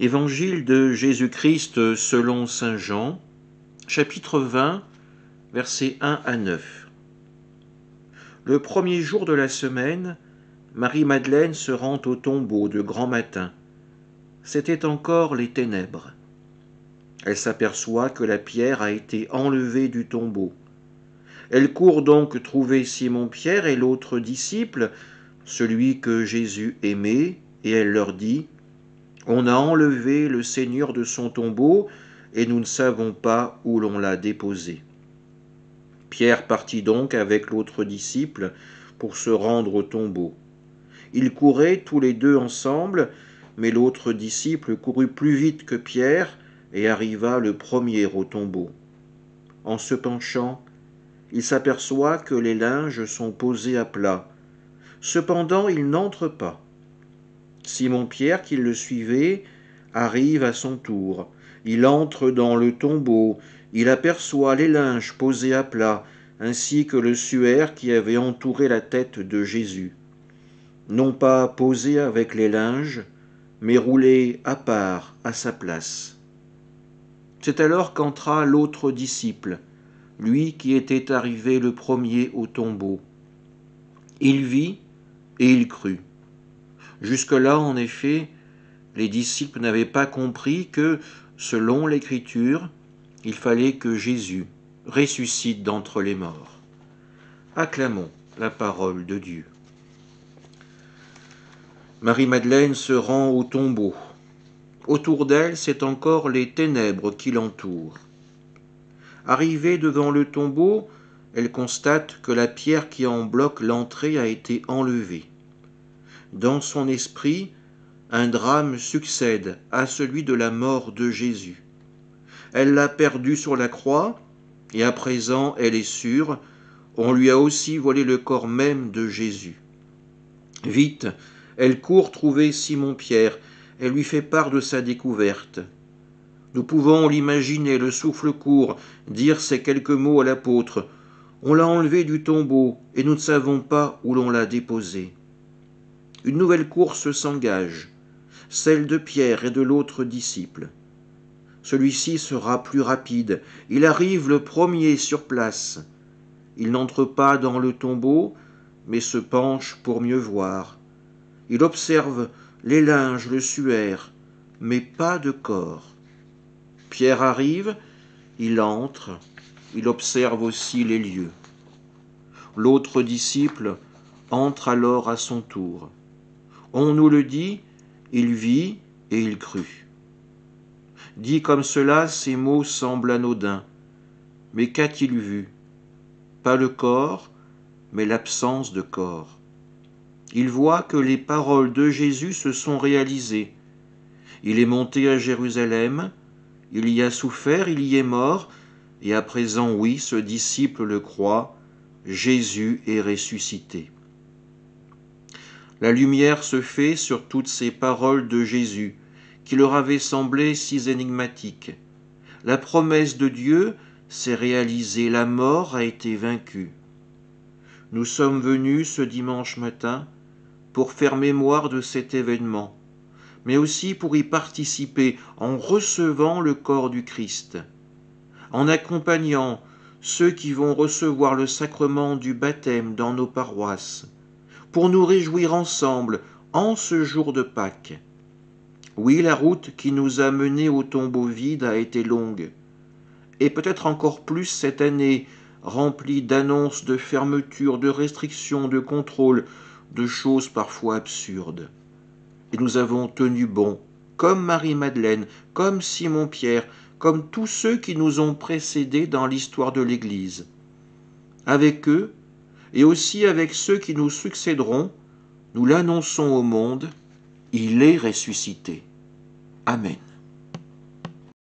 Évangile de Jésus-Christ selon saint Jean, chapitre 20, versets 1 à 9. Le premier jour de la semaine, Marie-Madeleine se rend au tombeau de grand matin. C'étaient encore les ténèbres. Elle s'aperçoit que la pierre a été enlevée du tombeau. Elle court donc trouver Simon-Pierre et l'autre disciple, celui que Jésus aimait, et elle leur dit : On a enlevé le Seigneur de son tombeau, et nous ne savons pas où l'on l'a déposé. Pierre partit donc avec l'autre disciple pour se rendre au tombeau. Ils couraient tous les deux ensemble, mais l'autre disciple courut plus vite que Pierre et arriva le premier au tombeau. En se penchant, il s'aperçoit que les linges sont posés à plat. Cependant, il n'entre pas. Simon-Pierre, qui le suivait, arrive à son tour. Il entre dans le tombeau. Il aperçoit les linges posés à plat, ainsi que le suaire qui avait entouré la tête de Jésus. Non pas posé avec les linges, mais roulé à part à sa place. C'est alors qu'entra l'autre disciple, lui qui était arrivé le premier au tombeau. Il vit et il crut. Jusque-là, en effet, les disciples n'avaient pas compris que, selon l'Écriture, il fallait que Jésus ressuscite d'entre les morts. Acclamons la parole de Dieu. Marie-Madeleine se rend au tombeau. Autour d'elle, c'est encore les ténèbres qui l'entourent. Arrivée devant le tombeau, elle constate que la pierre qui en bloque l'entrée a été enlevée. Dans son esprit, un drame succède à celui de la mort de Jésus. Elle l'a perdu sur la croix, et à présent, elle est sûre, on lui a aussi volé le corps même de Jésus. Vite, elle court trouver Simon-Pierre, elle lui fait part de sa découverte. Nous pouvons l'imaginer, le souffle court, dire ces quelques mots à l'apôtre : On l'a enlevé du tombeau, et nous ne savons pas où l'on l'a déposé. Une nouvelle course s'engage, celle de Pierre et de l'autre disciple. Celui-ci sera plus rapide. Il arrive le premier sur place. Il n'entre pas dans le tombeau, mais se penche pour mieux voir. Il observe les linges, le suaire, mais pas de corps. Pierre arrive, il entre, il observe aussi les lieux. L'autre disciple entre alors à son tour. On nous le dit, il vit et il crut. Dit comme cela, ces mots semblent anodins. Mais qu'a-t-il vu ? Pas le corps, mais l'absence de corps. Il voit que les paroles de Jésus se sont réalisées. Il est monté à Jérusalem, il y a souffert, il y est mort, et à présent, oui, ce disciple le croit, Jésus est ressuscité. La lumière se fait sur toutes ces paroles de Jésus, qui leur avaient semblé si énigmatiques. La promesse de Dieu s'est réalisée, la mort a été vaincue. Nous sommes venus ce dimanche matin pour faire mémoire de cet événement, mais aussi pour y participer en recevant le corps du Christ, en accompagnant ceux qui vont recevoir le sacrement du baptême dans nos paroisses, pour nous réjouir ensemble en ce jour de Pâques. Oui, la route qui nous a menés au tombeau vide a été longue, et peut-être encore plus cette année, remplie d'annonces de fermeture, de restrictions, de contrôles, de choses parfois absurdes. Et nous avons tenu bon, comme Marie-Madeleine, comme Simon-Pierre, comme tous ceux qui nous ont précédés dans l'histoire de l'Église. Avec eux, et aussi avec ceux qui nous succéderont, nous l'annonçons au monde, il est ressuscité. Amen.